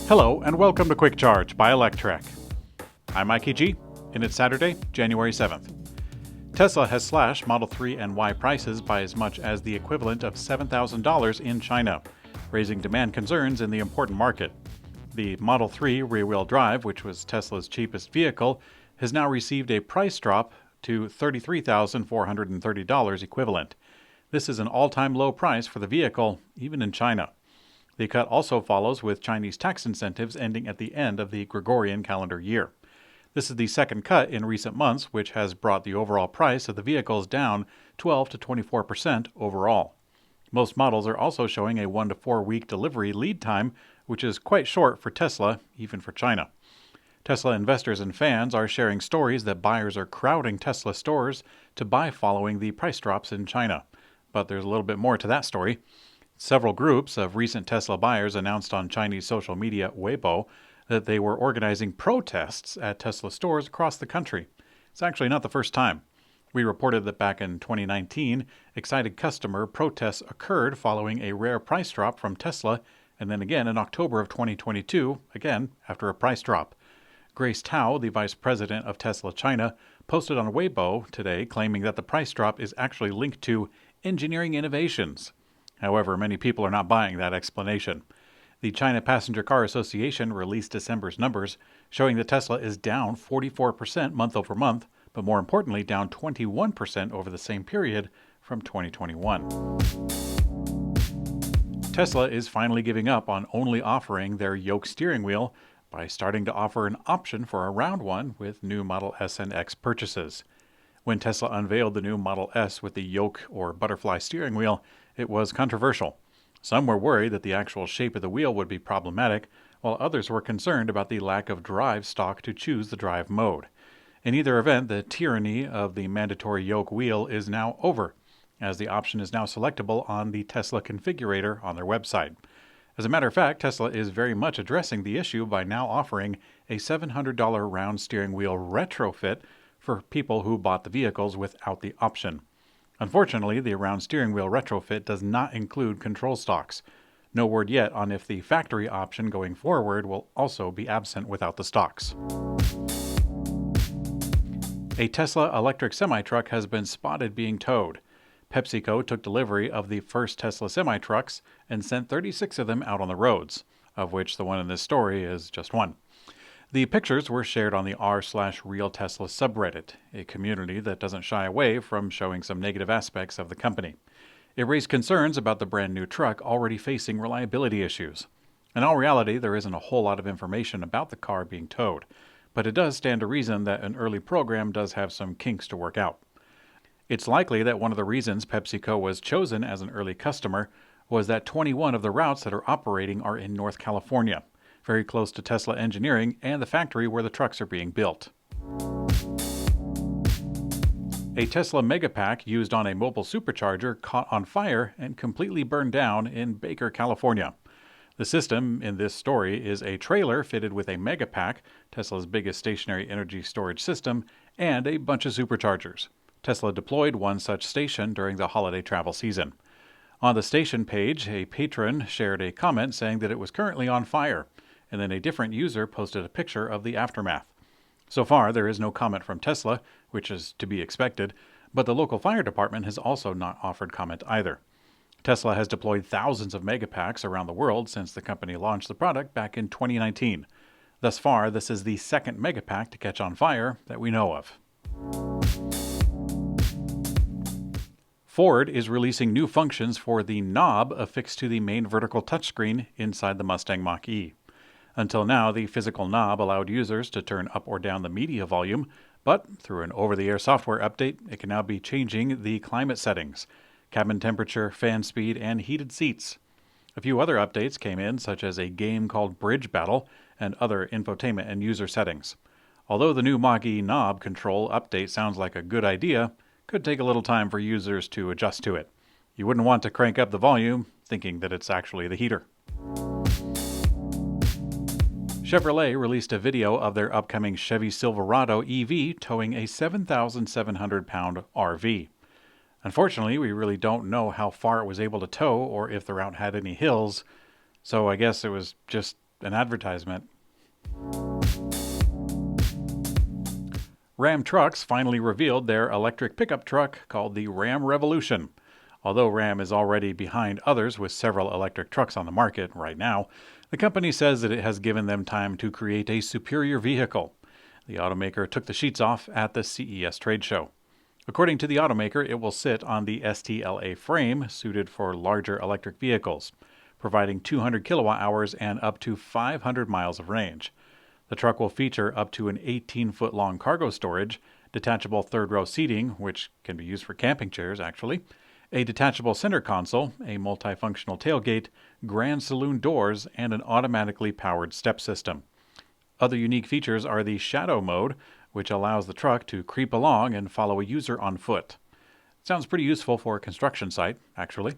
Hello and welcome to Quick Charge by Electrek. I'm Machi, and it's Saturday, January 7th. Tesla has slashed Model 3 and Y prices by as much as the equivalent of $7,000 in China, raising demand concerns in the important market. The Model 3 rear-wheel drive, which was Tesla's cheapest vehicle, has now received a price drop to $33,430 equivalent. This is an all-time low price for the vehicle, even in China. The cut also follows with Chinese tax incentives ending at the end of the Gregorian calendar year. This is the second cut in recent months, which has brought the overall price of the vehicles down 12 to 24% overall. Most models are also showing a 1 to 4 week delivery lead time, which is quite short for Tesla, even for China. Tesla investors and fans are sharing stories that buyers are crowding Tesla stores to buy following the price drops in China. But there's a little bit more to that story. Several groups of recent Tesla buyers announced on Chinese social media Weibo that they were organizing protests at Tesla stores across the country. It's actually not the first time. We reported that back in 2019, excited customer protests occurred following a rare price drop from Tesla, and then again in October of 2022, again after a price drop. Grace Tao, the vice president of Tesla China, posted on Weibo today claiming that the price drop is actually linked to engineering innovations. However, many people are not buying that explanation. The China Passenger Car Association released December's numbers, showing that Tesla is down 44% month over month, but more importantly, down 21% over the same period from 2021. Tesla is finally giving up on only offering their yoke steering wheel by starting to offer an option for a round one with new Model S and X purchases. When Tesla unveiled the new Model S with the yoke or butterfly steering wheel, it was controversial. Some were worried that the actual shape of the wheel would be problematic, while others were concerned about the lack of drive stock to choose the drive mode. In either event, the tyranny of the mandatory yoke wheel is now over, as the option is now selectable on the Tesla configurator on their website. As a matter of fact, Tesla is very much addressing the issue by now offering a $700 round steering wheel retrofit for people who bought the vehicles without the option. Unfortunately, the round steering wheel retrofit does not include control stalks. No word yet on if the factory option going forward will also be absent without the stalks. A Tesla electric semi-truck has been spotted being towed. PepsiCo took delivery of the first Tesla semi-trucks and sent 36 of them out on the roads, of which the one in this story is just one. The pictures were shared on the r/Real Tesla subreddit, a community that doesn't shy away from showing some negative aspects of the company. It raised concerns about the brand new truck already facing reliability issues. In all reality, there isn't a whole lot of information about the car being towed, but it does stand to reason that an early program does have some kinks to work out. It's likely that one of the reasons PepsiCo was chosen as an early customer was that 21 of the routes that are operating are in North California, very close to Tesla engineering and the factory where the trucks are being built. A Tesla Megapack used on a mobile supercharger caught on fire and completely burned down in Baker, California. The system in this story is a trailer fitted with a Megapack, Tesla's biggest stationary energy storage system, and a bunch of superchargers. Tesla deployed one such station during the holiday travel season. On the station page, a patron shared a comment saying that it was currently on fire, and then a different user posted a picture of the aftermath. So far, there is no comment from Tesla, which is to be expected, but the local fire department has also not offered comment either. Tesla has deployed thousands of Megapacks around the world since the company launched the product back in 2019. Thus far, this is the second Megapack to catch on fire that we know of. Ford is releasing new functions for the knob affixed to the main vertical touchscreen inside the Mustang Mach-E. Until now, the physical knob allowed users to turn up or down the media volume, but through an over-the-air software update, it can now be changing the climate settings, cabin temperature, fan speed, and heated seats. A few other updates came in, such as a game called Bridge Battle and other infotainment and user settings. Although the new Mach-E knob control update sounds like a good idea, could take a little time for users to adjust to it. You wouldn't want to crank up the volume thinking that it's actually the heater. Chevrolet released a video of their upcoming Chevy Silverado EV towing a 7,700-pound RV. Unfortunately, we really don't know how far it was able to tow or if the route had any hills, so I guess it was just an advertisement. Ram Trucks finally revealed their electric pickup truck called the Ram Revolution. Although Ram is already behind others with several electric trucks on the market right now, the company says that it has given them time to create a superior vehicle. The automaker took the sheets off at the CES trade show. According to the automaker, it will sit on the TSLA frame suited for larger electric vehicles, providing 200 kilowatt hours and up to 500 miles of range. The truck will feature up to an 18-foot long cargo storage, detachable third-row seating, which can be used for camping chairs actually, a detachable center console, a multifunctional tailgate, grand saloon doors, and an automatically powered step system. Other unique features are the shadow mode, which allows the truck to creep along and follow a user on foot. Sounds pretty useful for a construction site, actually.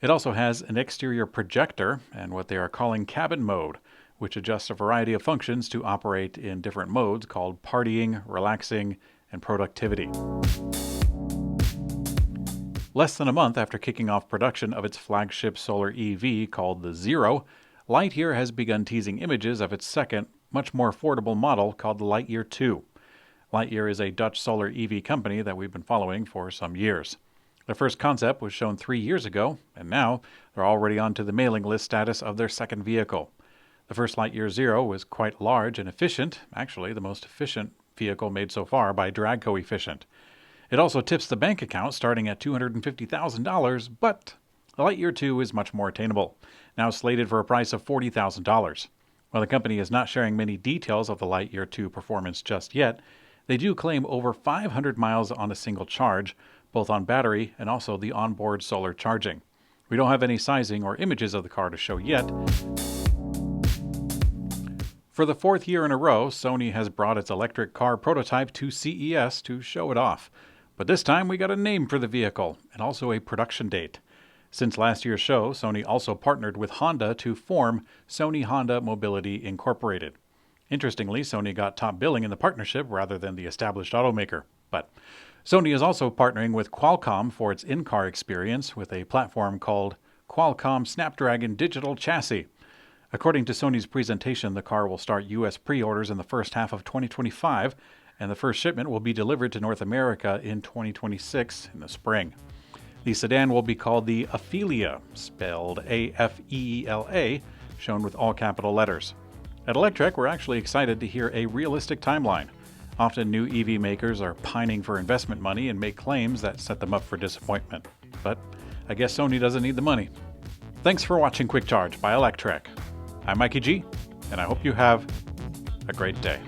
It also has an exterior projector and what they are calling cabin mode, which adjusts a variety of functions to operate in different modes called partying, relaxing, and productivity. Less than a month after kicking off production of its flagship solar EV called the Zero, Lightyear has begun teasing images of its second, much more affordable model called the Lightyear 2. Lightyear is a Dutch solar EV company that we've been following for some years. Their first concept was shown 3 years ago, and now they're already onto the mailing list status of their second vehicle. The first Lightyear Zero was quite large and efficient, actually the most efficient vehicle made so far by drag coefficient. It also tips the bank account starting at $250,000, but the Lightyear 2 is much more attainable, now slated for a price of $40,000. While the company is not sharing many details of the Lightyear 2 performance just yet, they do claim over 500 miles on a single charge, both on battery and also the onboard solar charging. We don't have any sizing or images of the car to show yet. For the fourth year in a row, Sony has brought its electric car prototype to CES to show it off. But this time we got a name for the vehicle and also a production date. Since last year's show, Sony also partnered with Honda to form Sony Honda Mobility Incorporated. Interestingly, Sony got top billing in the partnership rather than the established automaker. But Sony is also partnering with Qualcomm for its in-car experience with a platform called Qualcomm Snapdragon Digital Chassis. According to Sony's presentation, the car will start U.S. pre-orders in the first half of 2025, and the first shipment will be delivered to North America in 2026 in the spring. The sedan will be called the Afeela, spelled A-F-E-E-L-A, shown with all capital letters. At Electrek, we're actually excited to hear a realistic timeline. Often new EV makers are pining for investment money and make claims that set them up for disappointment. But I guess Sony doesn't need the money. Thanks for watching Quick Charge by Electrek. I'm Mikey G, and I hope you have a great day.